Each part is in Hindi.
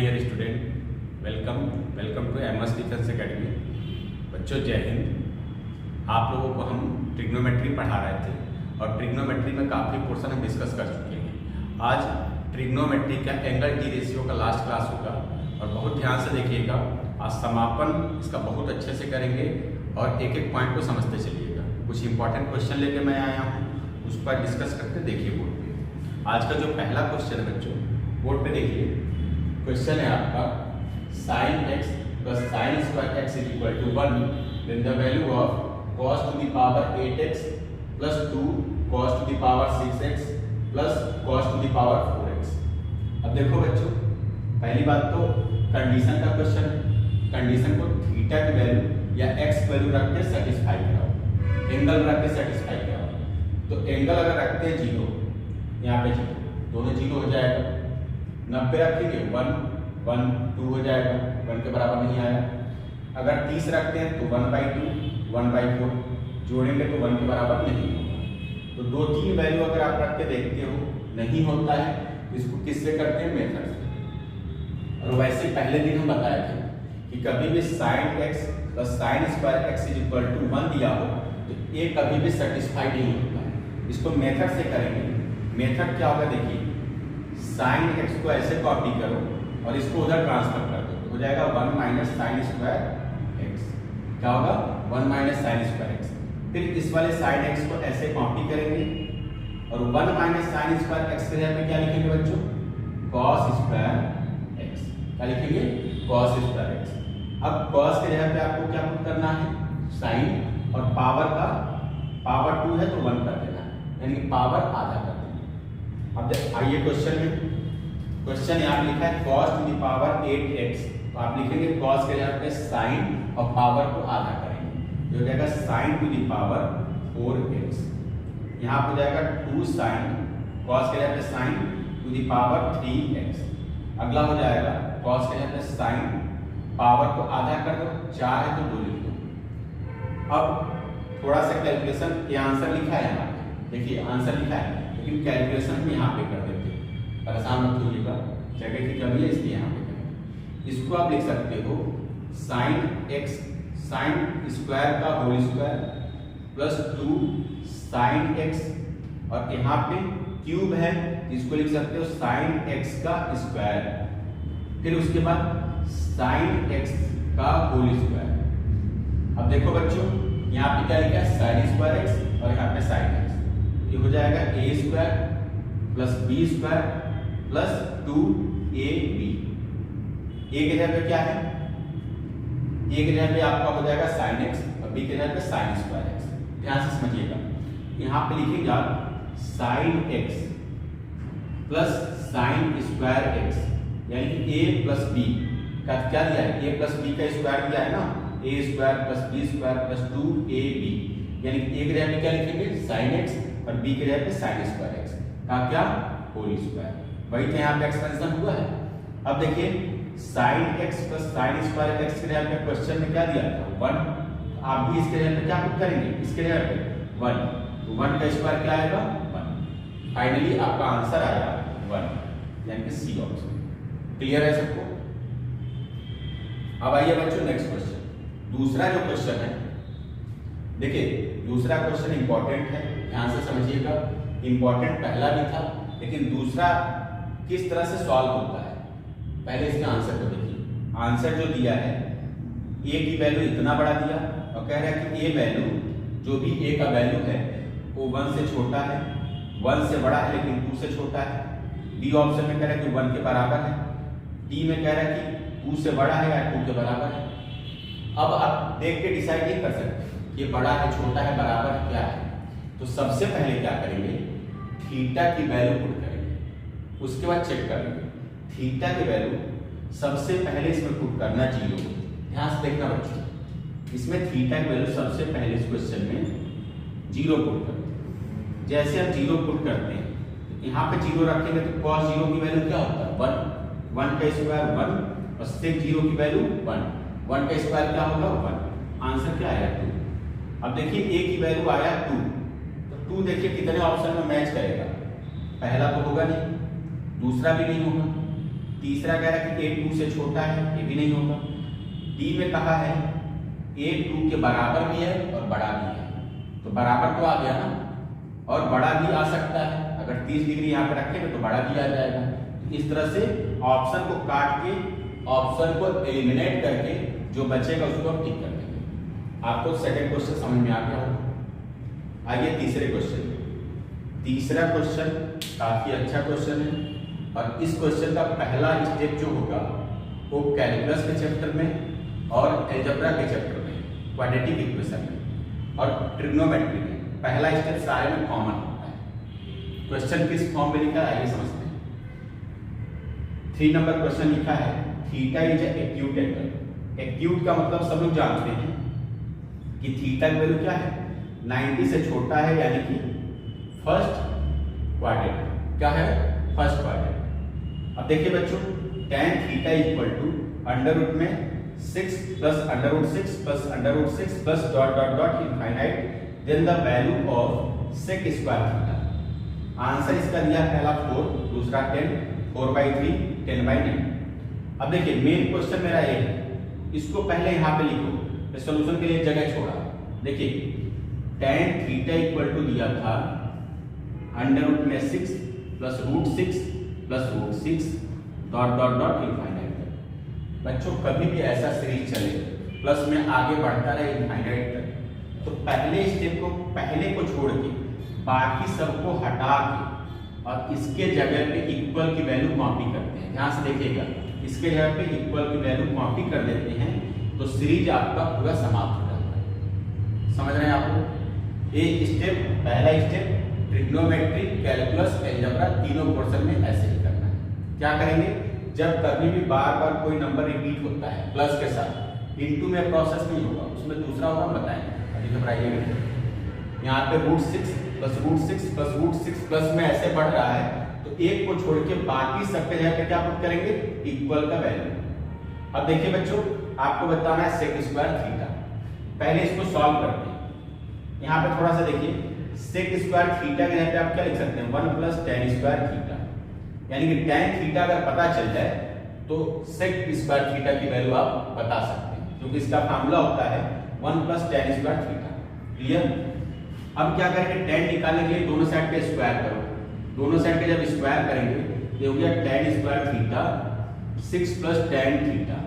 Dear student, welcome to MS defence academy. बच्चों जय हिंद। आप लोगों को हम ट्रिग्नोमेट्री पढ़ा रहे थे और ट्रिग्नोमेट्री में काफ़ी पोर्शन हम डिस्कस कर चुके हैं। आज ट्रिग्नोमेट्री का एंगल टी रेशियो का लास्ट क्लास होगा और बहुत ध्यान से देखिएगा। आज समापन इसका बहुत अच्छे से करेंगे और एक एक पॉइंट को समझते चलिएगा। कुछ इंपॉर्टेंट क्वेश्चन लेके मैं आया हूँ, उस पर डिस्कस करते देखिए बोर्ड पे। आज का जो पहला क्वेश्चन है बच्चों, बोर्ड पे देखिए। क्वेश्चन है आपका sin x plus sin square x is equal to 1, then the value of cos to the power 8x plus 2 cos to the power 6x plus cos to the power 4x। अब देखो बच्चों, पहली बात तो कंडीशन का क्वेश्चन है। कंडीशन को थीटा की वैल्यू या x वैल्यू रख के सेटिस्फाई कराओ, एंगल रख के सेटिस्फाई कराओ। तो एंगल अगर रखते हैं 0, यहाँ पे 0, दोनों 0 हो जाएगा। 90 रखेंगे 1 1 2 हो जाएगा, 1 के बराबर नहीं आया। अगर 30 रखते हैं तो 1/2 1/4, जोड़ेंगे तो 1 के बराबर नहीं होगा। तो 2-3 वैल्यू अगर आप रख के देखते हो नहीं होता है, इसको किससे करते हैं? मेथड से। और वैसे पहले दिन हम बताए थे कि कभी भी sin x plus sin square x is equal to 1 दिया हो तो ये कभी भी सेटिस्फाई नहीं होता है। इसको मेथड से करेंगे। मेथड क्या होगा देखिए, sin x को ऐसे कॉपी करो और इसको उधर ट्रांसफर कर दो, तो हो जाएगा 1 माइनस साइन स्क्वायर एक्स। क्या होगा? 1 माइनस साइन स्क्वायर एक्स। फिर इस वाले साइन एक्स को ऐसे कॉपी करेंगे और 1 माइनस साइन स्क्वायर एक्स के जगह पे क्या लिखेंगे बच्चों? Cos square x. क्या लिखेंगे? Cos square x. अब कॉस के जगह पे आपको क्या पुट करना है? साइन, और पावर का पावर 2 है तो 1 कर देना है, यानी पावर आधा कर देना। अब आइए क्वेश्चन में। क्वेश्चन यहाँ लिखा है cos to the power 8x, तो आप लिखेंगे cos के जगह पे साइन और पावर को आधा करेंगे, हो जाएगा sin to the power 4x। यहाँ हो जाएगा 2 sin, cos के जगह पे sin to the power 3x। अगला हो जाएगा cos के जगह पे sin, पावर को आधा कर दो, 4 है तो 2 लिख दो। अब थोड़ा सा कैलकुलेशन, ये आंसर लिखा है यहाँ पे, देखिए आंसर लिखा है, लेकिन कैलकुलेशन भी यहाँ पे कर देते हैं। परेशान मत होइएगा, जगह की कमी है इसलिए यहाँ पे करें। इसको आप लिख सकते हो sin x sin स्क्वायर का whole square plus 2 sin x, और यहाँ पे क्यूब है, इसको लिख सकते हो sin x का स्क्वायर, फिर उसके बाद sin x का होल स्क्वायर। अब देखो बच्चों, यहाँ पे क्या लिखा है? sin स्क्वायर x और यहाँ पे sin x। ये हो जाएगा a square plus b square plus 2ab। ए के जगह पे क्या है? ए के जगह पे आपका हो जाएगा sin x और b के जगह पे sin स्क्वायर x। ध्यान से समझिएगा, यहाँ पे लिखेंगे आप sin x plus sin square x, यानी कि a प्लस b का क्या दिया है? a प्लस b का स्क्वायर दिया है ना, a square plus b square plus 2ab, यानी कि a के जगह पे क्या लिखेंगे? sin x और b के जगह पे sin स्क्वायर x का क्या? Whole square. वही तो यहाँ पे एक्सपेंशन हुआ है। अब देखिए sin x plus sin square x के जगह पे क्वेश्चन में क्या दिया था? 1। आप भी इसके जगह पे क्या पुट करेंगे? इसके जगह पे 1, तो 1 का स्क्वायर क्या आएगा? 1। फाइनली आपका आंसर आया 1, यानी कि सी ऑप्शन। क्लियर है सबको? अब आइए बच्चों नेक्स्ट क्वेश्चन। दूसरा जो क्वेश्चन है, देखिए दूसरा क्वेश्चन इंपॉर्टेंट है, ध्यान से समझिएगा। इंपॉर्टेंट पहला भी था, लेकिन दूसरा किस तरह से सॉल्व होता है, पहले इसके आंसर को देखिए। आंसर जो दिया है, a की वैल्यू इतना बड़ा दिया और कह रहा है कि a वैल्यू, जो भी a का वैल्यू है वो 1 से छोटा है, 1 से बड़ा है लेकिन 2 से छोटा है। b ऑप्शन में कह रहा है कि 1 के बराबर है, d में कह रहा है कि 2 से बड़ा है या 2 के बराबर है। अब आप देख के डिसाइड नहीं कर सकते ये बड़ा है, छोटा है, बराबर है, क्या है। तो सबसे पहले क्या करेंगे? थीटा की वैल्यू पुट करेंगे, उसके बाद चेक करेंगे। थीटा की वैल्यू सबसे पहले इसमें पुट करना 0। ध्यान से देखना बच्चों, इसमें थीटा की वैल्यू सबसे पहले इस क्वेश्चन में 0 पुट करते हैं। जैसे हम 0 पुट करते हैं, यहाँ पे 0 रखेंगे तो cos 0 की वैल्यू क्या होता है? 1। 1 का स्क्वायर 1 और sec 0 की वैल्यू 1। 1 का स्क्वायर क्या होगा? 1। आंसर क्या आया? 2। अब देखिए a की वैल्यू आया 2, तो 2 देखिए कितने ऑप्शन में मैच करेगा? पहला तो होगा नहीं, दूसरा भी नहीं होगा, तीसरा कह रहा है कि a 2 से छोटा है, ये भी नहीं होगा। डी में कहा है a 2 के बराबर भी है और बड़ा भी है, तो बराबर तो आ गया ना, और बड़ा भी आ सकता है। अगर 30 डिग्री यहाँ पे रखेंगे तो बड़ा भी आ जाएगा। इस तरह से ऑप्शन को काट के, ऑप्शन को एलिमिनेट करके जो बचेगा उसको हम टिक कर देंगे। आपको सेकंड क्वेश्चन समझ में आ गया होगा। आइए तीसरे क्वेश्चन। तीसरा क्वेश्चन काफी अच्छा क्वेश्चन है, और इस क्वेश्चन का पहला स्टेप जो होगा वो कैलकुलस के चैप्टर में और अलजेब्रा के चैप्टर में, क्वाड्रेटिक इक्वेशन में और ट्रिग्नोमेट्री में पहला स्टेप सारे में कॉमन होता है। क्वेश्चन किस फॉर्म में लिखा है आइए समझते हैं। 3 नंबर क्वेश्चन लिखा है theta is acute angle. Acute का मतलब सब लोग जानते हैं कि थीटा की वैल्यू क्या है, 90 से छोटा है, यानी कि फर्स्ट क्वाड्रेंट। क्या है? First quadrant. अब देखिए बच्चों, tan theta equal to under root में 6 plus under root 6 plus under root 6 plus dot dot dot infinite then the value of sec square theta. Answer इसका दिया पहला 4, दूसरा 10, 4/3, 10/9। अब देखिए मेन क्वेश्चन मेरा ये है, इसको पहले यहाँ पे लिखो, मैं सॉल्यूशन के लिए जगह छोड़ा। देखिए tan थीटा इक्वल टू दिया था अंडर रूट में 6 plus root 6 plus root 6 dot dot dot infinite तक। बच्चों कभी भी ऐसा सीरीज चले प्लस में आगे बढ़ता रहे इनफाइनाइट तक, तो पहले स्टेप को, पहले को छोड़ के बाकी सबको हटा के और इसके जगह पे इक्वल की वैल्यू कॉपी करते हैं। ध्यान से देखिएगा, इसके जगह पे इक्वल की वैल्यू कॉपी कर देते हैं तो सीरीज आपका पूरा समाप्त हो जाता है। समझ रहे हैं आप लोग? एक स्टेप, पहला स्टेप ट्रिग्नोमेट्री, कैलकुलस, अलजेब्रा तीनों पोर्शन में ऐसे ही करना है। क्या करेंगे? जब कभी भी बार बार कोई नंबर रिपीट होता है प्लस के साथ, इनटू में प्रोसेस नहीं होगा, उसमें दूसरा होगा, बताएंगे। अभी घबराइएगा, यहाँ पे root 6 plus root 6 plus root 6 plus में ऐसे बढ़ रहा है, तो एक को छोड़ के बाकी सबके जगह पे क्या पुट करेंगे? इक्वल का वैल्यू। अब देखिए बच्चों, आपको बताना है सेक स्क्वायर थीटा। पहले इसको सॉल्व करते हैं। यहाँ पे थोड़ा सा देखिए, सेक स्क्वायर थीटा के जगह पे आप क्या लिख सकते हैं? 1 प्लस tan स्क्वायर थीटा, यानी कि tan थीटा अगर पता चल जाए तो सेक स्क्वायर थीटा की वैल्यू आप बता सकते हैं, क्योंकि इसका फार्मूला होता है 1 plus tan square theta. Clear? अब क्या करेंगे? tan निकालने के लिए दोनों साइड पे स्क्वायर करो। दोनों साइड पे जब स्क्वायर करेंगे तो हो गया tan square theta 6 plus tan theta.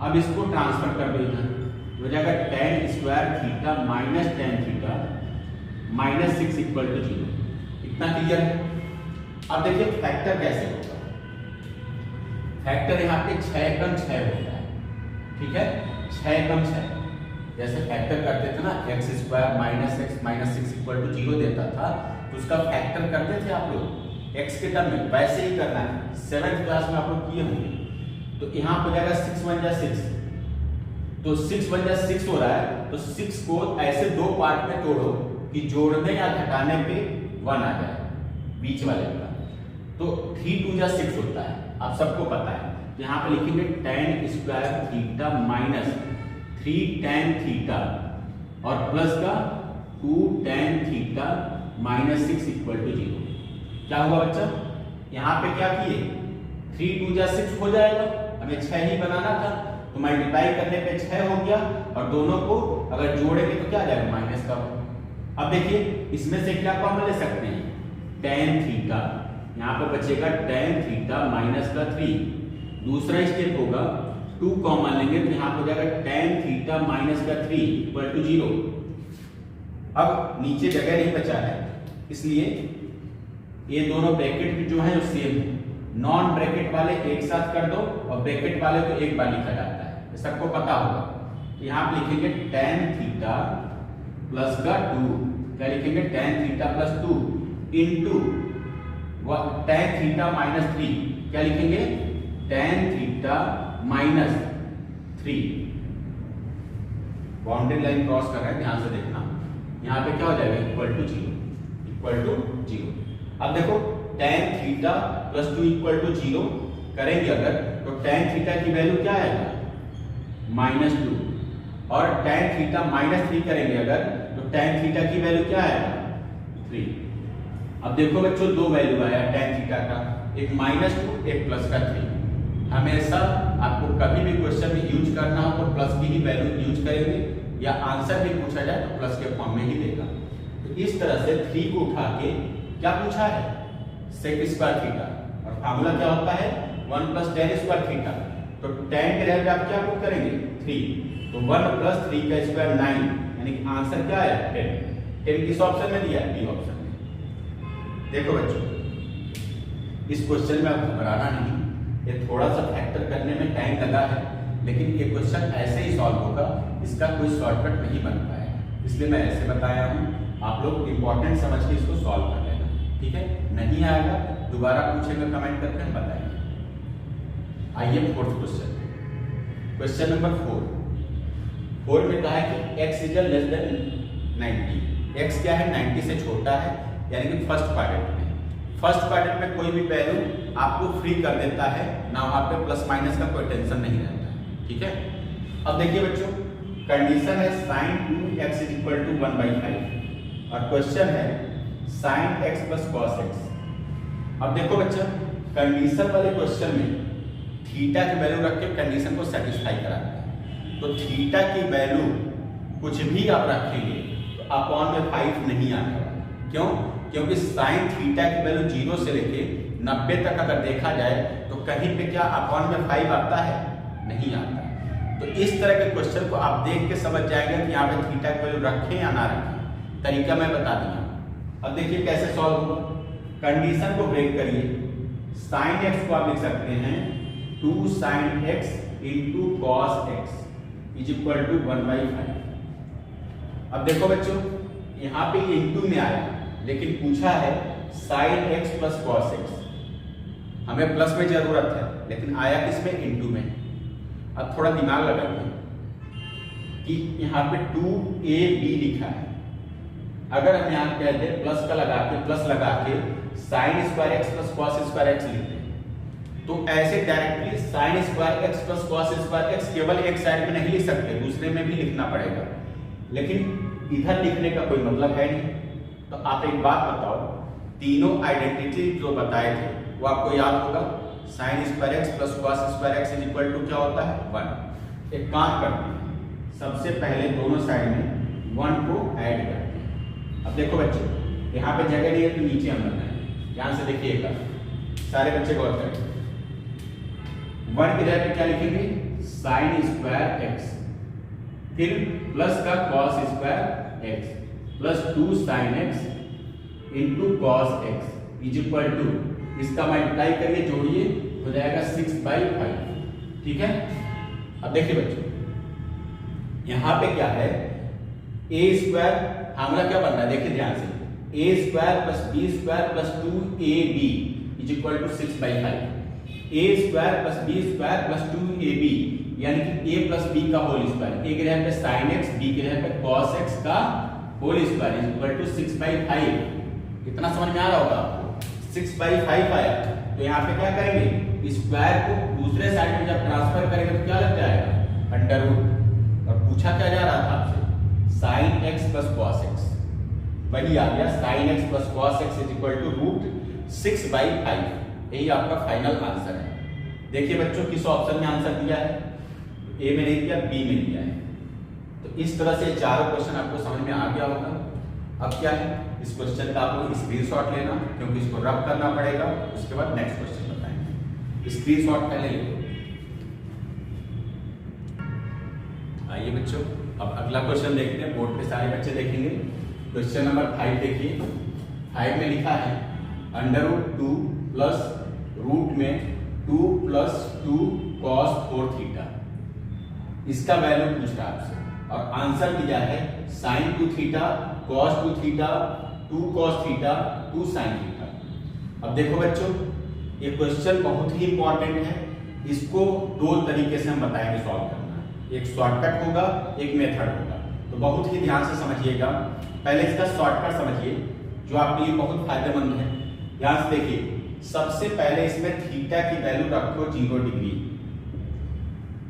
अब इसको ट्रांसफर कर दो इधर, हो जाएगा tan square theta minus tan theta minus 6 equal to 0। इतना क्लियर है? अब देखिए फैक्टर कैसे होगा। फैक्टर यहाँ पे 6 कम 6 होता है, ठीक है? 6 कम 6 जैसे फैक्टर करते थे ना, x square minus x minus 6 equal to 0 देता था, तो उसका फैक्टर करते थे आप लोग एक्स के टर्म में। वैसे ही करना है, 7th क्लास में आप लोग किए होंगे। तो यहाँ हो जाएगा 6 1 जा 6, तो 6 1 जा 6 हो रहा है, तो 6 को ऐसे दो पार्ट में तोड़ो कि जोड़ने या घटाने पे 1 आ जाए बीच वाले का। तो 3 2 जा 6 होता है, आप सबको पता है। यहाँ पे लिखेंगे tan square theta minus 3 tan theta और प्लस का 2 tan theta minus 6 equal to 0। क्या हुआ बच्चा? यहाँ पे क्या किए? 3 2 जा 6 हो जाएगा, हमें 6 ही बनाना था, तो मल्टीप्लाई करने पे 6 हो गया, और दोनों को अगर जोड़ेंगे तो क्या आ जाएगा? माइनस का। अब देखिए इसमें से क्या कॉमन ले सकते हैं? tan थीटा, यहाँ पे बचेगा tan थीटा माइनस का 3। दूसरा स्टेप होगा 2 कॉमन लेंगे, तो यहाँ पे हो जाएगा tan थीटा माइनस का 3 इक्वल टू 0। अब नीचे जगह नहीं बचा है, इसलिए ये दोनों ब्रैकेट जो है वो सेम है। नॉन ब्रैकेट वाले एक साथ कर दो और ब्रैकेट वाले को एक बार लिखा जाता है, ये सबको पता होगा। यहाँ पे लिखेंगे tan थीटा प्लस का 2, क्या लिखेंगे? tan theta plus 2 into tan theta minus 3, क्या लिखेंगे? tan theta minus 3। Boundary line cross कर रहे हैं, ध्यान से देखना। यहाँ पे क्या हो जाएगा? Equal to 0, equal to 0। अब देखो tan theta plus 2 equal to 0 करेंगे अगर, तो tan थीटा की वैल्यू क्या आएगा? -2, और tan थीटा माइनस 3 करेंगे अगर, तो tan थीटा की वैल्यू क्या आएगा? 3। अब देखो बच्चों, दो वैल्यू आया tan थीटा का, एक -2 एक प्लस का 3। हमेशा आपको कभी भी क्वेश्चन में यूज करना हो तो प्लस की ही वैल्यू यूज करेंगे, या आंसर भी पूछा जाए तो प्लस के फॉर्म में ही देगा। तो इस तरह से 3 को उठा के क्या पूछा है, सेक स्क्वायर थीटा, और फार्मूला क्या होता है 1 + tan स्क्वायर थीटा। तो tan के जगह आप क्या पुट करेंगे 3, तो 1 + 3 का स्क्वायर 9, यानी कि आंसर क्या आया 10। 10 किस ऑप्शन में दिया है, बी ऑप्शन में। देखो बच्चों, इस क्वेश्चन में आप घबराना नहीं, ये थोड़ा सा फैक्टर करने में टाइम लगा है, लेकिन ये क्वेश्चन ऐसे ही सॉल्व होगा, इसका कोई शॉर्टकट नहीं बन पाएगा, इसलिए मैं ऐसे बताया हूँ। आप लोग इंपॉर्टेंट समझ के इसको सॉल्व कर लेना, ठीक है। नहीं आएगा दोबारा पूछेगा कमेंट करके हम बताएंगे। आइए फोर्थ क्वेश्चन, क्वेश्चन नंबर 4 में कहा है कि x = (90). x क्या है 90 से छोटा है, यानी कि फर्स्ट क्वाड्रेंट में। फर्स्ट क्वाड्रेंट में कोई भी वैल्यू आपको फ्री कर देता है ना, वहां पे प्लस माइनस का कोई टेंशन नहीं रहता है, ठीक है। अब देखिए बच्चों, कंडीशन है sin 2x = 1/5 और क्वेश्चन है sin x + cos x। अब देखो बच्चों, कंडीशन वाले क्वेश्चन में थीटा की वैल्यू रख के कंडीशन को सेटिस्फाई कराते हैं। तो थीटा की वैल्यू कुछ भी आप रखेंगे तो अपॉन में 5 नहीं आने वाला। क्यों? क्योंकि साइन थीटा की वैल्यू 0 से लेके 90 तक अगर देखा जाए तो कहीं पे क्या अपॉन में 5 आता है, नहीं आता है। तो इस तरह के क्वेश्चन को आप देख के समझ जाएंगे कि यहाँ पे थीटा की वैल्यू रखें या ना रखें। तरीका मैं बता दिया। अब देखिए कैसे सॉल्व होगा, कंडीशन को ब्रेक करिए। साइन x को आप लिख सकते हैं 2 sin x × cos x = 1/5। अब देखो बच्चों, यहाँ पे ये इंटू में आया, लेकिन पूछा है sin x + cos x। हमें प्लस में जरूरत है, लेकिन आया किसमें, इंटू में। अब थोड़ा दिमाग लगाइए कि यहाँ पे 2ab लिखा है, अगर हम यहाँ कहते प्लस का लगा के sin square x + cos square x लिखते तो ऐसे directly sin square x + cos square x केवल एक साइड में नहीं लिख सकते, दूसरे में भी लिखना पड़ेगा, लेकिन इधर लिखने का कोई मतलब है नहीं। तो आप एक बात बताओ, तीनों आइडेंटिटी जो बताए थे वो आपको याद होगा, sin square x + cos square x = क्या होता है 1। एक काम करते हैं, सबसे पहले दोनों साइड में 1 को ऐड करते हैं। अब देखो बच्चों, यहाँ पे जगह नहीं है तो नीचे हम बनाए, ध्यान से देखिएगा, सारे बच्चे गौर करें। 1 की जगह पे क्या लिखेंगे sin स्क्वायर x, फिर प्लस का cos square x plus 2 sin x × cos x = इसका मल्टीप्लाई करिए, जोड़िए, हो जाएगा 6/5, ठीक है। अब देखिए बच्चों, यहाँ पे क्या है a स्क्वायर, फार्मूला क्या बन रहा है देखिए ध्यान से, a² + b² + 2ab = 6/5। a² + b² + 2ab यानी कि a + b का होल स्क्वायर, a के जगह पे sin x, b के जगह पे cos x का होल स्क्वायर = 6/5। इतना समझ में आ रहा होगा आपको, 6/5 आया। तो यहाँ पे क्या करेंगे, स्क्वायर को दूसरे साइड में जब ट्रांसफर करेंगे तो क्या लग जाएगा √। और पूछा क्या जा रहा था आपसे, sin x + cos x, वही आ गया sin x + cos x = √6/5। यही आपका फाइनल आंसर है। देखिए बच्चों, किस ऑप्शन में आंसर दिया है, ए में नहीं दिया, बी में दिया है। तो इस तरह से चारों क्वेश्चन आपको समझ में आ गया होगा। अब क्या है, इस क्वेश्चन का आपको स्क्रीनशॉट लेना, क्योंकि इसको रब करना पड़ेगा, उसके बाद नेक्स्ट क्वेश्चन बताएंगे। स्क्रीनशॉट पहले ले लो। आइए बच्चों, अब अगला क्वेश्चन देखते हैं, बोर्ड पे सारे बच्चे देखेंगे। क्वेश्चन नंबर 5 देखिए, 5 में लिखा है √2 प्लस रूट में 2 + 2 cos 4 थीटा। इसका वैल्यू पूछ रहा है आपसे, और आंसर दिया है sin 2 theta, cos 2 theta, 2 cos theta, 2 sin theta. अब देखो बच्चों, ये क्वेश्चन बहुत ही इंपॉर्टेंट है, इसको 2 तरीके से हम बताएंगे सॉल्व करना। एक शॉर्टकट होगा, एक मेथड होगा, तो बहुत ही ध्यान से समझिएगा। पहले इसका शॉर्टकट समझिए, जो आपके लिए बहुत फायदेमंद है। ध्यान से देखिए, सबसे पहले इसमें थीटा की वैल्यू रखो 0 डिग्री।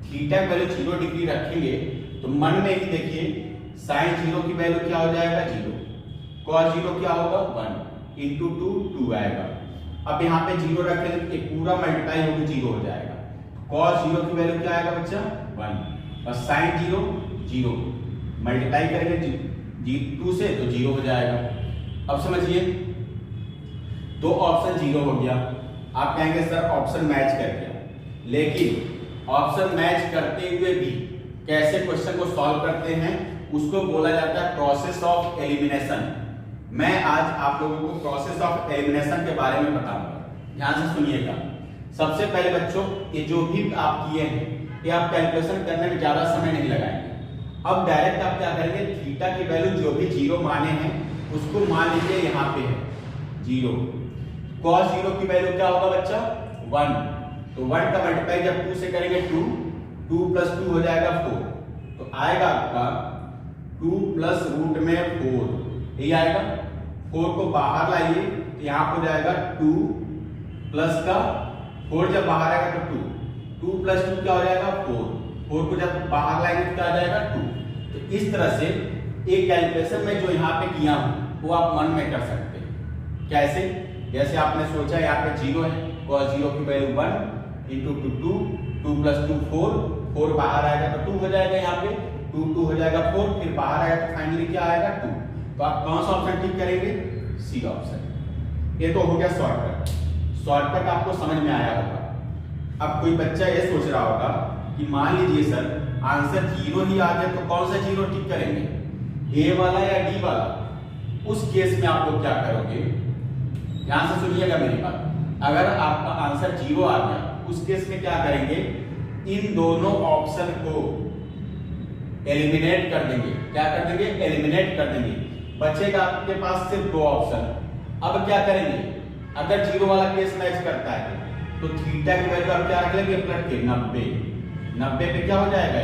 थीटा की वैल्यू 0 डिग्री रखेंगे तो मन में ही देखिए, sin 0 की वैल्यू क्या हो जाएगा 0, cos 0 क्या होगा 1 × 2 2 आएगा। अब यहाँ पे 0 रखेंगे तो पूरा मल्टीप्लाई होकर 0 हो जाएगा, cos 0 की वैल्यू क्या आएगा बच्चा 1 और sin 0 0 मल्टीप्लाई करेंगे 2 से तो 0 हो जाएगा। अब समझिए तो ऑप्शन 0 हो गया। आप कहेंगे सर ऑप्शन मैच कर गया, लेकिन ऑप्शन मैच करते हुए भी कैसे क्वेश्चन को सॉल्व करते हैं उसको बोला जाता है प्रोसेस ऑफ एलिमिनेशन। मैं आज आप लोगों को प्रोसेस ऑफ एलिमिनेशन के बारे में बताऊंगा, ध्यान से सुनिएगा। सबसे पहले बच्चों ये जो भी आप किए हैं ये आप कैलकुलेशन करने में ज्यादा समय नहीं लगाएंगे। अब डायरेक्ट आप क्या करेंगे, थीटा की वैल्यू जो भी 0 माने हैं उसको मान लीजिए यहाँ पे है 0। cos 0 की वैल्यू क्या होगा बच्चा 1, तो 1 का मल्टीप्लाई जब 2 से करेंगे 2 प्लस 2 हो जाएगा 4, तो आएगा आपका 2 प्लस रूट में 4, यही आएगा। 4 को बाहर लाइए तो यहाँ हो जाएगा 2 प्लस का 4, जब बाहर आएगा तो 2 प्लस 2 क्या हो जाएगा 4 को जब बाहर लाएंगे तो क्या आ जाएगा 2। तो इस तरह से एक कैलकुलेशन में जो यहाँ पे किया हूँ वो आप मन में कर सकते हैं। कैसे, जैसे आपने सोचा यहाँ पे 0 है, cos 0 की वैल्यू 1 इंटू 2 प्लस 2 4 बाहर आएगा तो 2 हो जाएगा, यहाँ पे 2 हो जाएगा 4, फिर बाहर आएगा तो फाइनली क्या आएगा 2। तो आप कौन सा ऑप्शन टिक करेंगे, सी ऑप्शन। ये तो हो गया शॉर्टकट आपको समझ में आया होगा। अब कोई बच्चा ये सोच रहा होगा कि मान लीजिए सर आंसर 0 ही आ गया तो कौन सा 0 टिक करेंगे, ए वाला या डी वाला। उस केस में आप लोग क्या करोगे, ध्यान से सुनिएगा मेरी बात। अगर आपका आंसर 0 आ गया उस केस में क्या करेंगे, इन दोनों ऑप्शन को एलिमिनेट कर देंगे। क्या कर देंगे, एलिमिनेट कर देंगे। बचेगा आपके पास सिर्फ 2 ऑप्शन। अब क्या करेंगे, अगर 0 वाला केस मैच करता है तो थीटा की वैल्यू आप क्या रख लेंगे, पलट के 90 पे क्या हो जाएगा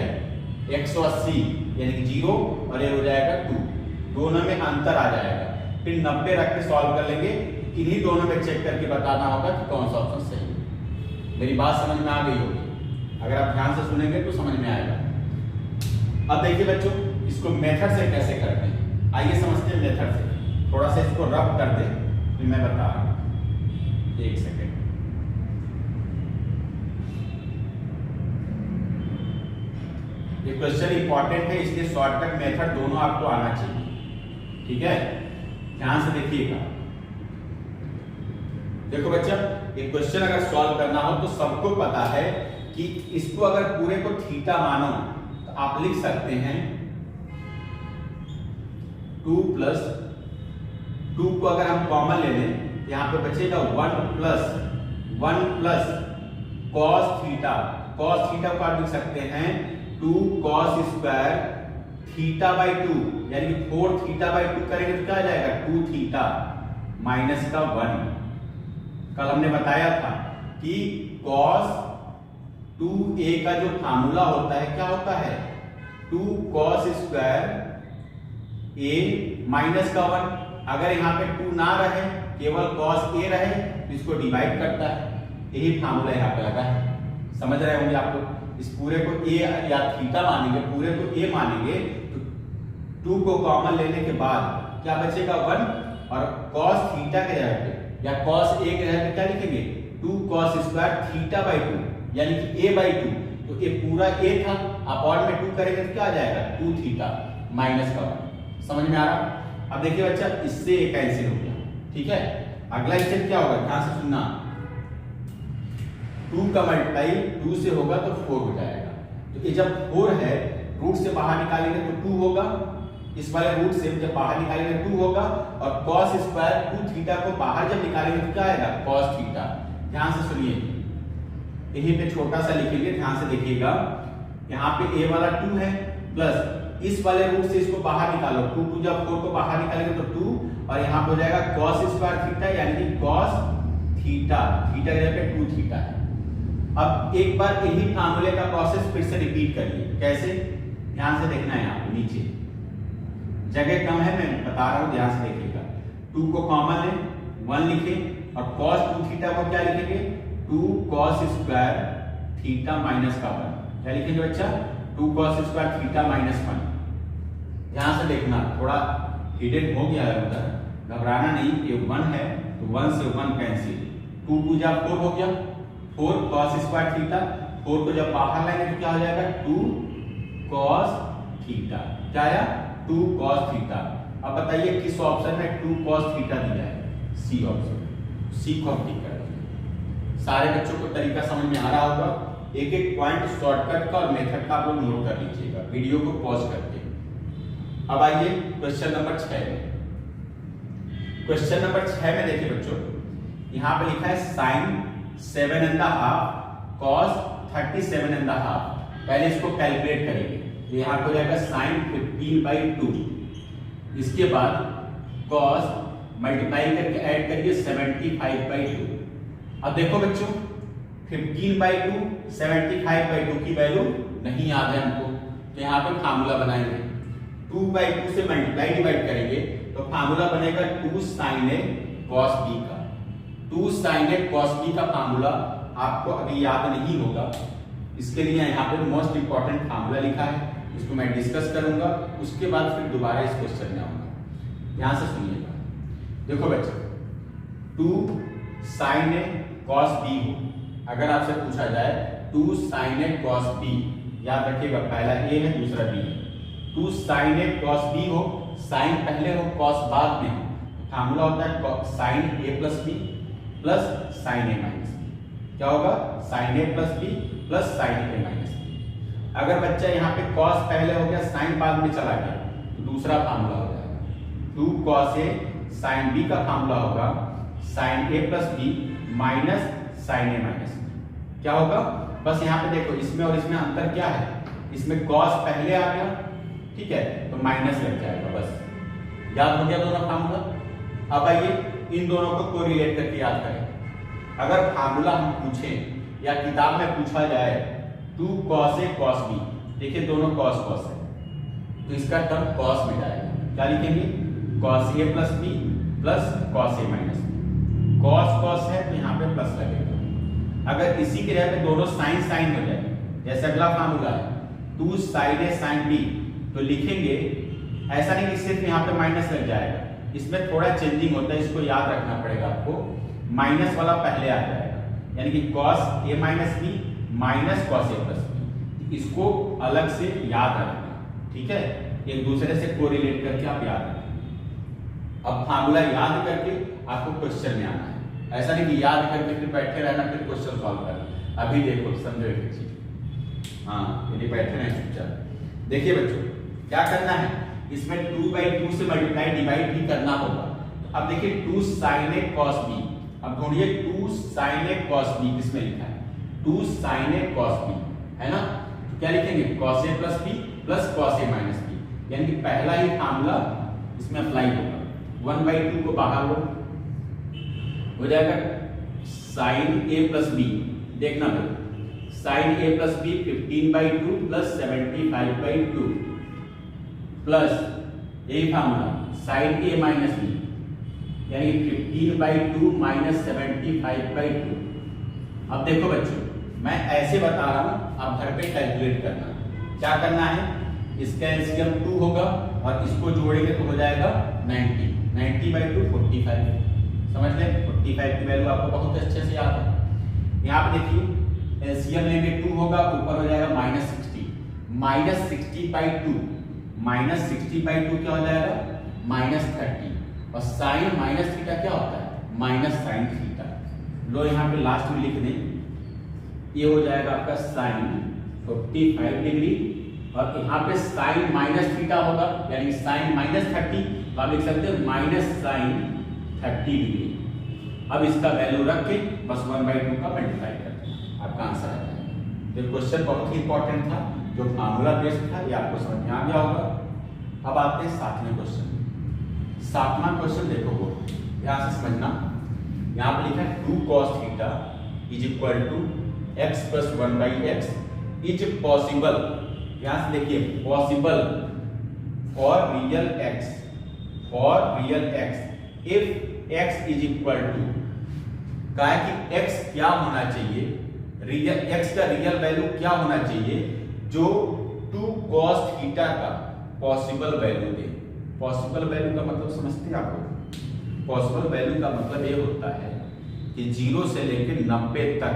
180, यानी कि 0 और ये हो जाएगा 2, दोनों में अंतर आ जाएगा। फिर 90 रख के सॉल्व कर लेंगे। इन्हीं दोनों में चेक करके बताना होगा कि कौन सा ऑप्शन सही है। मेरी बात समझ में आ गई होगी, अगर आप ध्यान से सुनेंगे तो समझ में आएगा। अब देखिए बच्चों इसको मेथड से कैसे करते हैं, आइए समझते हैं मेथड से। थोड़ा सा इसको रब कर दे फिर मैं बता रहा हूं, 1 सेकेंड। ये क्वेश्चन इंपॉर्टेंट है इसलिए शॉर्टकट मेथड दोनों आपको आना चाहिए, ठीक है। ध्यान से देखिएगा। देखो बच्चा ये क्वेश्चन अगर सॉल्व करना हो तो सबको पता है कि इसको अगर पूरे को थीटा मानो तो आप लिख सकते हैं 2 प्लस 2 को अगर हम कॉमन ले लें यहाँ पे बचेगा 1 plus cos theta. cos theta को आप लिख सकते हैं 2 cos स्क्वायर थीटा बाई 2, यानी कि 4 थीटा बाई 2 करेंगे तो क्या आ जाएगा 2 थीटा माइनस का 1। कल हमने बताया था कि cos 2a का जो फार्मूला होता है क्या होता है 2 cos स्क्वायर a माइनस का 1। अगर यहाँ पे 2 ना रहे केवल cos a रहे तो इसको डिवाइड करता है, यही फार्मूला यहाँ पे लगा है। समझ रहे होंगे आप लोग। इस पूरे को a या थीटा मानेंगे, पूरे को a मानेंगे तो 2 को कॉमन लेने के बाद क्या बचेगा 1, और cos थीटा के जगह पे या cos a के जगह पे क्या लिखेंगे 2 cos स्क्वायर थीटा बाई 2, यानी कि a बाई 2। तो ये पूरा a था, अपॉन में 2 करेंगे तो क्या आ जाएगा 2 थीटा माइनस का 1। समझ में आ रहा। अब देखिए बच्चा इससे एक कैंसिल हो गया, ठीक है। अगला स्टेप क्या होगा, ध्यान से सुनना। 2 का मल्टीप्लाई 2 से होगा तो 4 हो जाएगा। तो ये जब 4 है रूट से बाहर निकालेंगे तो 2 होगा, इस वाले रूट से जब बाहर निकालेंगे 2 होगा, और cos स्क्वायर 2 थीटा को बाहर जब निकालेंगे तो क्या आएगा cos थीटा। ध्यान से सुनिए, यहीं पे छोटा सा लिखेंगे, ध्यान से देखिएगा। यहाँ पे a वाला 2 है प्लस इस वाले रूट से इसको बाहर निकालो, 2 जब 4 को बाहर निकालेंगे तो 2, और यहाँ पे हो जाएगा cos स्क्वायर थीटा, यानी कि cos थीटा, थीटा की जगह पे 2 थीटा है। अब एक बार यही फार्मूले का प्रोसेस फिर से रिपीट करिए। कैसे, ध्यान से देखना है। यहाँ पे नीचे जगह कम है, मैं बता रहा हूँ, ध्यान से देखिएगा। 2 को कॉमन ले 1 लिखे, और cos 2 थीटा को क्या लिखेंगे 2 cos स्क्वायर थीटा माइनस का 1। क्या लिखेंगे बच्चा 2 cos स्क्वायर थीटा माइनस 1। ध्यान से देखना, थोड़ा हिडन हो गया है उधर, घबराना नहीं। ये 1 है तो 1 से 1 कैंसिल, 2 2 जा 4 हो गया, 4 cos स्क्वायर थीटा, 4 को जब बाहर लाएंगे तो क्या हो जाएगा 2 cos थीटा। क्या आया 2 cos थीटा। अब बताइए किस ऑप्शन में 2 cos थीटा दिया है, सी ऑप्शन, सी को हम टिक कर देंगे। सारे बच्चों को तरीका समझ में आ रहा होगा। एक एक पॉइंट शॉर्टकट का और मेथड का आप लोग नोट कर लीजिएगा वीडियो को पॉज करके। अब आइए क्वेश्चन नंबर 6 में। क्वेश्चन नंबर 6 में देखिए बच्चों, यहाँ पे लिखा है sin 7.5 cos 37.5। पहले इसको कैलकुलेट करेंगे तो यहाँ पे हो जाएगा sin 15/2। इसके बाद cos मल्टीप्लाई करके ऐड करिए 75/2। अब देखो बच्चों 15/2 75/2 की वैल्यू नहीं याद है हमको, तो यहाँ पे फार्मूला बनाएंगे। 2/2 से मल्टीप्लाई डिवाइड करेंगे तो फार्मूला बनेगा 2 sin a cos b का। 2 sin a cos b का फार्मूला आपको अभी याद नहीं होगा, इसके लिए यहाँ पे मोस्ट इंपॉर्टेंट फार्मूला लिखा है, इसको मैं डिस्कस करूंगा, उसके बाद फिर दोबारा इस क्वेश्चन में आऊंगा। ध्यान से सुनिएगा। देखो बच्चों 2 sin a cos b हो, अगर आपसे पूछा जाए 2 sin a cos b, याद रखिएगा पहला a है दूसरा b है। 2 sin a cos b हो, sin पहले हो cos बाद में हो, फार्मूला होता है sin a plus b plus sin a minus b। क्या होगा sin a plus b plus sin a minus b। अगर बच्चा यहाँ पे cos पहले हो गया sin बाद में चला गया तो दूसरा फार्मूला हो जाएगा 2 cos a sin b का फार्मूला होगा sin a plus b minus sin a minus b। क्या होगा, बस यहाँ पे देखो इसमें और इसमें अंतर क्या है, इसमें cos पहले आ गया, ठीक है, तो माइनस लग जाएगा। बस याद हो गया दोनों फार्मूला। अब आइए इन दोनों को कोरिलेट करके याद करें। अगर फार्मूला हम पूछें या किताब में पूछा जाए 2 cos a cos b, देखिए दोनों cos cos है तो इसका टर्म cos में जाएगा। क्या लिखेंगे cos a plus b plus cos a minus b। cos cos है तो यहाँ पे प्लस लगेगा। अगर इसी के जगह पे दोनों sin sin हो जाए, जैसे अगला फार्मूला है 2 sin a sin b, तो लिखेंगे ऐसा नहीं कि सिर्फ यहाँ पे माइनस लग जाएगा, इसमें थोड़ा चेंजिंग होता है, इसको याद रखना पड़ेगा आपको। माइनस वाला पहले आ जाएगा, यानी कि cos a minus b minus cos a plus b, इसको अलग से याद रखना, ठीक है, एक दूसरे से कोरिलेट करके आप याद रखना। अब फार्मूला याद करके आपको क्वेश्चन में आना है, ऐसा नहीं कि याद करके फिर बैठे रहना फिर क्वेश्चन सॉल्व करना। अभी देखो समझो एक चीज, हाँ यदि बैठे रहे चुपचाप। देखिए बच्चों क्या करना है, इसमें 2/2 से मल्टीप्लाई डिवाइड भी करना होगा। अब देखिए 2 sin a cos b, अब ढूंढिए 2 sin a cos b किसमें लिखा है, 2 sin a cos b है ना, तो क्या लिखेंगे cos a plus b plus cos a minus b, यानी कि पहला ही फार्मूला इसमें अप्लाई होगा। 1/2 को बाहर लो, हो जाएगा sin a plus b, देखना भाई sin a plus b 15/2 plus 75/2 plus यही formula sin a minus b, यानी 15/2 माइनस 75/2। अब देखो बच्चों मैं ऐसे बता रहा हूं, आप घर पे कैलकुलेट करना। क्या करना है, इसका एलसीएम 2 होगा और इसको जोड़ेंगे तो हो जाएगा 90, 90/2 45। समझ लें 45 की वैल्यू आपको बहुत अच्छे से याद है। यहाँ पे देखिए एलसीएम लेंगे 2 होगा, ऊपर हो जाएगा -60, -60/2 माइनस 60/2 क्या हो जाएगा -30, और साइन माइनस थीटा क्या होता है माइनस साइन थीटा। लो यहाँ पे लास्ट में लिख दें, ये हो जाएगा आपका साइन 45 डिग्री, और यहाँ पे साइन माइनस थीटा होगा यानी साइन -30, तो आप लिख सकते हैं माइनस साइन 30 डिग्री। अब इसका वैल्यू रख के बस 1/2 का मल्टीप्लाई करते हैं, आपका आंसर आ जाएगा। तो क्वेश्चन बहुत ही इंपॉर्टेंट था, जो फार्मूला बेस्ड था ये आपको समझ में आ गया होगा। अब आते हैं 7वें क्वेश्चन। 7वां क्वेश्चन देखो वो ध्यान से समझना। यहाँ पे लिखा है 2 cos theta is equal to x plus 1/x is possible, यहाँ से देखिए possible for real x, for real x if x is equal to, कहा है कि x क्या होना चाहिए, रियल x का रियल वैल्यू क्या होना चाहिए जो 2 cos थीटा का पॉसिबल वैल्यू दे। पॉसिबल वैल्यू का मतलब समझते हैं आप लोग? पॉसिबल वैल्यू का मतलब ये होता है कि 0 से लेकर 90 तक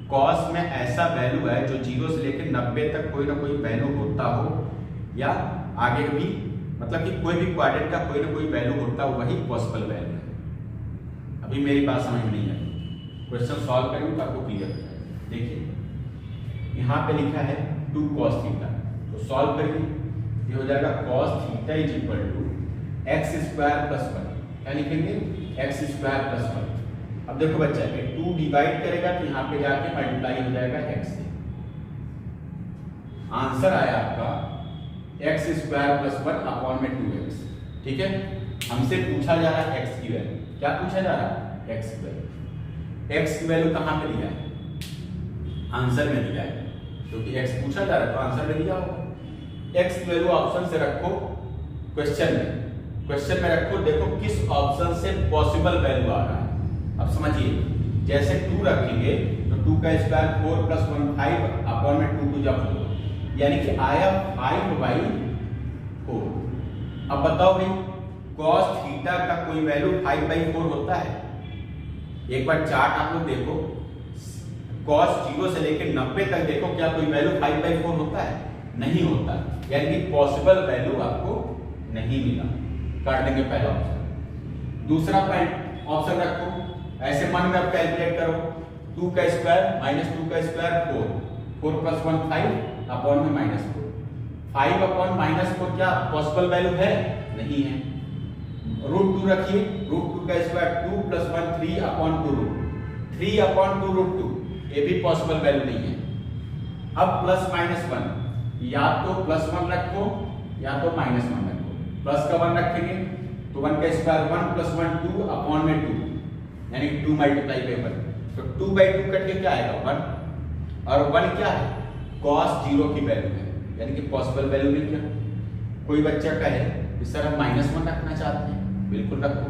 कॉस में ऐसा वैल्यू है जो 0 से लेकर 90 तक कोई ना कोई वैल्यू होता हो, या आगे भी मतलब कि कोई भी क्वाड्रेंट का कोई ना कोई वैल्यू होता हो, वही पॉसिबल वैल्यू है। अभी मेरी बात समझ में नहीं आई, क्वेश्चन सॉल्व करेंगे तो आपको क्लियर हो जाएगा। देखिए यहाँ पे लिखा है 2 cos थीटा, तो सॉल्व करिए, ये हो जाएगा cos theta is equal to x square plus 1। क्या लिखेंगे? X square plus 1। अब देखो बच्चा, ये 2 डिवाइड करेगा तो यहाँ पे जाके मल्टीप्लाई हो जाएगा x से। आंसर आया आपका एक्स स्क्वायर प्लस 1 अपॉन में 2x। ठीक है, हमसे पूछा जा रहा है x की वैल्यू। क्या पूछा जा रहा है? x की वैल्यू। x की वैल्यू कहाँ पे दिया है? आंसर में दिया है, क्योंकि x पूछा जा रहा है तो आंसर में दिया होगा। x की वैल्यू ऑप्शन से रखो, क्वेश्चन में रखो, देखो किस ऑप्शन से पॉसिबल वैल्यू आ रहा है। अब समझिए, जैसे 2 रखेंगे तो 2 का स्क्वायर 4 प्लस 1 5 अपॉन में 2 2 4, यानी कि आया 5/4। अब बताओ भाई, cos थीटा का कोई वैल्यू 5/4 होता है? एक बार चार्ट आप लोग देखो, cos 0 से लेकर 90 तक देखो, क्या कोई वैल्यू 5/4 होता है? नहीं होता, यानी कि पॉसिबल वैल्यू आपको नहीं मिला। काट देंगे पहला ऑप्शन। दूसरा पॉइंट ऑप्शन रखो, ऐसे मन में आप कैलकुलेट करो, 2 का स्क्वायर माइनस 2 का स्क्वायर 4, 4 प्लस 1 5 अपॉन में माइनस 4। 5 अपॉन माइनस 4 क्या पॉसिबल वैल्यू है? नहीं है। √2 रखिए, √2 का स्क्वायर 2 प्लस 1 3 अपॉन 2 3 अपॉन 2 √2, ये भी पॉसिबल वैल्यू नहीं है। अब प्लस माइनस 1, या तो प्लस 1 रखो या तो माइनस 1 रखो। प्लस का 1 रखेंगे तो 1 का स्क्वायर 1 प्लस 1 2 अपॉन में 2, यानी 2 मल्टीप्लाई बाई 1, तो 2/2 कट के क्या आएगा? 1। और 1 क्या है? cos 0 की वैल्यू है, यानी कि पॉसिबल वैल्यू नहीं। क्या कोई बच्चा कहे कि सर हम -1 रखना चाहते हैं, बिल्कुल रखो।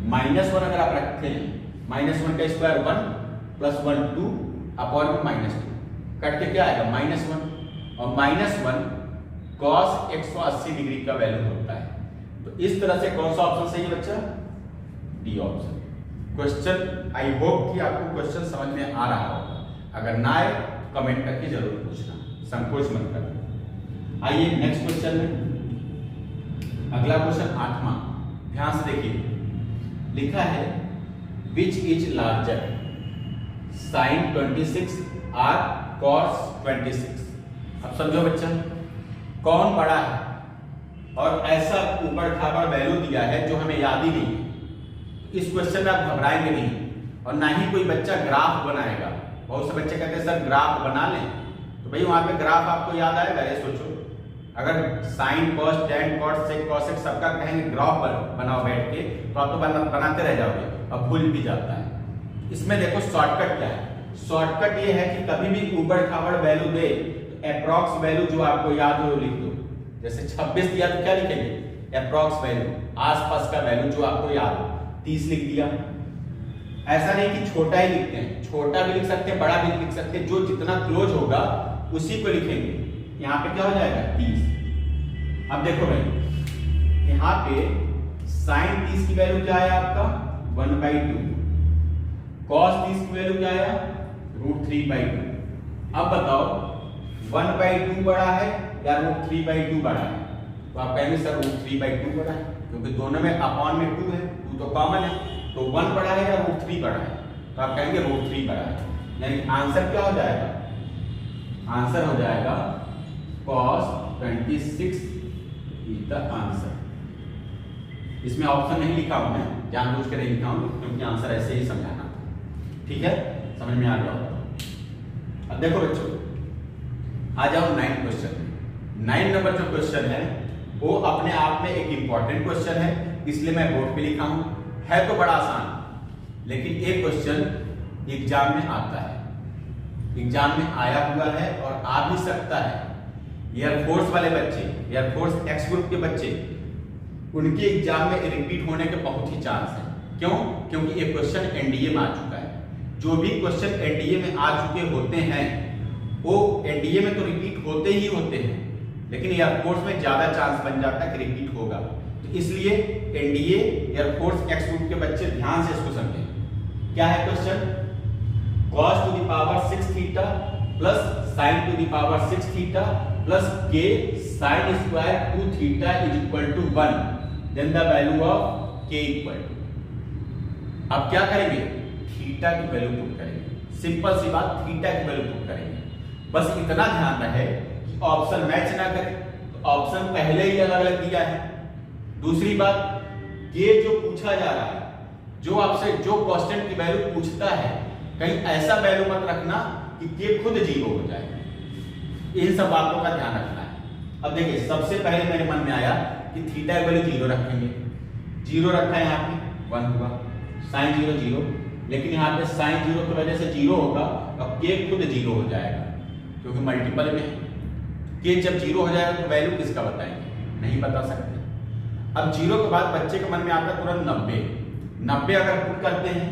-1 अगर आप रखते हैं, -1 का स्क्वायर 1 प्लस 1 2 अपॉन में -2, कट के क्या आएगा? -1। और -1 cos 180 डिग्री का वैल्यू होता है। तो इस तरह से कौन सा ऑप्शन सही है बच्चा? D option. Question, I hope कि आपको क्वेश्चन समझ में आ रहा होगा। अगर ना आए कमेंट करके जरूर पूछना, संकोच मत करना। आइए नेक्स्ट क्वेश्चन में। अगला क्वेश्चन 8वां, ध्यान से देखिए, लिखा है विच इज लार्जर, sin 26 और cos 26। अब समझो बच्चा, कौन बड़ा है? और ऐसा ऊपर खाबर वैल्यू दिया है जो हमें याद ही नहीं है। इस क्वेश्चन में आप घबराएंगे नहीं, और ना ही कोई बच्चा ग्राफ बनाएगा। बहुत से बच्चे कहते हैं सर ग्राफ बना लें, तो भाई वहां पे ग्राफ आपको याद आएगा? ये सोचो, अगर sign cos tan cos sec cos sec सबका कहेंगे ग्राफ बनाओ बैठ के, तो आप तो बनाते रह जाओगे, अब भूल भी जाता है। इसमें देखो शॉर्टकट क्या है? शॉर्टकट ये है कि कभी भी ऊबड़ खाबड़ वैल्यू दे, अप्रॉक्स वैल्यू जो आपको याद हो लिख दो। जैसे 26 दिया तो क्या लिखेंगे? अप्रॉक्स वैल्यू, आसपास का वैल्यू जो आपको याद हो। 30 लिख दिया। ऐसा नहीं कि छोटा ही लिखते हैं, छोटा भी लिख सकते हैं, बड़ा भी लिख सकते हैं, जो जितना क्लोज होगा उसी को लिखेंगे। यहाँ पे क्या हो जाएगा? 30। अब देखो भाई, यहाँ पे साइन 30 की वैल्यू क्या है आपका? 1/2। cos 30 की वैल्यू क्या है? √3/2। अब बताओ 1/2 बड़ा है या √3/2 बड़ा है? तो आप कहेंगे सर √3/2 बड़ा है, क्योंकि दोनों में अपॉन में 2 है, 2 तो कॉमन है। तो 1 बड़ा है या √3 बड़ा है? तो आप कहेंगे √3 बड़ा है। यानी आंसर क्या हो जाएगा? आंसर हो जाएगा cos 26 इज द आंसर। इसमें ऑप्शन नहीं लिखा हूं मैं, जानबूझ के नहीं लिखा हूं, क्योंकि आंसर ऐसे ही समझाना था। ठीक है, समझ में आ गया होगा। अब देखो बच्चों, आ जाओ 9 क्वेश्चन। 9 नंबर जो क्वेश्चन है वो अपने आप में एक इंपॉर्टेंट क्वेश्चन है, इसलिए मैं बोर्ड पे लिखा हूं। है तो बड़ा आसान, लेकिन एक क्वेश्चन एग्जाम में आता है, एग्जाम में आया हुआ है और आ भी सकता है। एयरफोर्स वाले बच्चे, एयरफोर्स एक्स ग्रुप के बच्चे, उनके एग्जाम में रिपीट होने के बहुत ही चांस है। क्यों? क्योंकि ये क्वेश्चन एनडीए में आ चुका है। जो भी क्वेश्चन एनडीए में आ चुके होते हैं वो एनडीए में तो रिपीट होते ही होते हैं, लेकिन एयरफोर्स में ज्यादा चांस बन जाता है कि रिपीट होगा। तो इसलिए एनडीए एयरफोर्स एक्स ग्रुप के बच्चे ध्यान से इसको समझें। क्या है question? cos to the power 6 theta plus sin to the power 6 theta plus k sin square 2 theta is equal to 1, then the value of k equal to, अब क्या करेंगे, थीटा की वैल्यू पुट करेंगे, सिंपल सी बात, थीटा की वैल्यू पुट करेंगे। बस इतना ध्यान रहे कि ऑप्शन मैच ना करे, तो ऑप्शन पहले ही अलग अलग दिया है। दूसरी बात, ये जो पूछा जा रहा है, जो आपसे जो कांस्टेंट की वैल्यू पूछता है, कहीं ऐसा वैल्यू मत रखना कि के खुद जीरो हो जाए। इन सब बातों का ध्यान रखना है। अब देखिए, सबसे पहले मेरे मन में आया कि थीटा की वैल्यू जीरो रखेंगे, जीरो रखा है यहाँ पे 1 हुआ, साइन जीरो जीरो, लेकिन यहाँ पे साइन जीरो की वजह से जीरो होगा और के खुद जीरो हो जाएगा क्योंकि मल्टीपल में है। के जब जीरो हो जाएगा तो वैल्यू किसका बताएंगे, नहीं बता सकते। अब जीरो के बाद बच्चे के मन में आता है तुरंत 90 अगर पुट करते हैं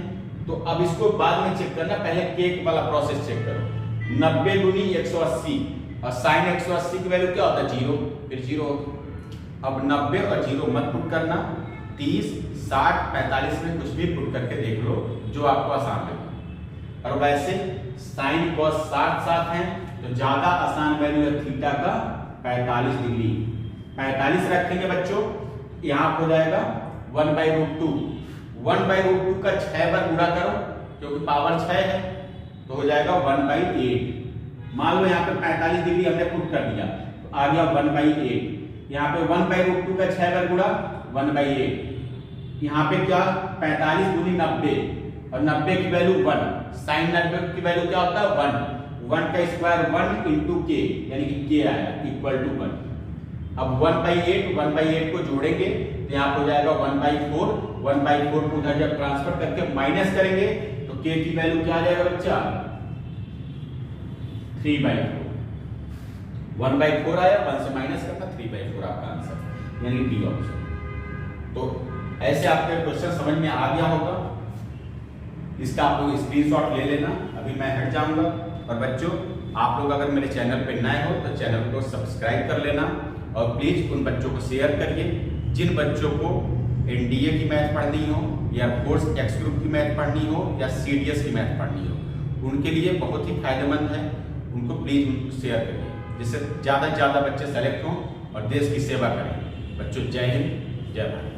तो अब इसको बाद में चेक करना, पहले के वाला प्रोसेस चेक करो। 90 दूनी 180 और साइन 180 की वैल्यू क्या होता है, जीरो, फिर जीरो होगा। अब 90 और जीरो मत पुट करना, 30, 60, 45 में कुछ भी पुट करके देख लो जो आपको आसान लगे। और वैसे साइन कॉस 60 है तो ज्यादा आसान वैल्यू है थीटा का 45 डिग्री। 45 रखेंगे बच्चों, यहाँ हो जाएगा 1/√2। 1/√2 का 6 बार गुणा करो क्योंकि पावर 6 है तो हो जाएगा 1/8। मान लो यहाँ पे 45 डिग्री हमने पुट कर दिया तो आ गया 1/8। यहाँ पे 1/√2 का 6 बार गुणा 1/8। यहाँ पे क्या 45 दूनी 90 और 90 की वैल्यू 1, साइन 90 की वैल्यू क्या होता है 1 का स्क्वायर 1 इंटू के, यानी कि के आया इक्वल टू 1। अब 1/8 को जोड़ेंगे तो यहाँ हो जाएगा 1/4 को उधर जब ट्रांसफर करके माइनस करेंगे तो के की वैल्यू क्या आ जाएगा बच्चा 3/4। 1/4 आया, 1 से माइनस करना, 3/4 आपका आंसर, यानी डी ऑप्शन। तो ऐसे आपके क्वेश्चन समझ में आ गया होगा, इसका आप लोग स्क्रीनशॉट ले लेना। अभी मैं हट जाऊंगा और बच्चों आप लोग अगर मेरे चैनल पे नए हो तो चैनल को सब्सक्राइब कर लेना और प्लीज उन बच्चों को शेयर करिए जिन बच्चों को एनडीए की मैथ पढ़नी हो या फोर्स एक्स ग्रुप की मैथ पढ़नी हो या सीडीएस की मैथ पढ़नी हो, उनके लिए बहुत ही फायदेमंद है। उनको प्लीज उनको शेयर करिए जिससे ज्यादा से ज्यादा बच्चे सेलेक्ट हों और देश की सेवा करें। बच्चों जय हिंद, जय भारत।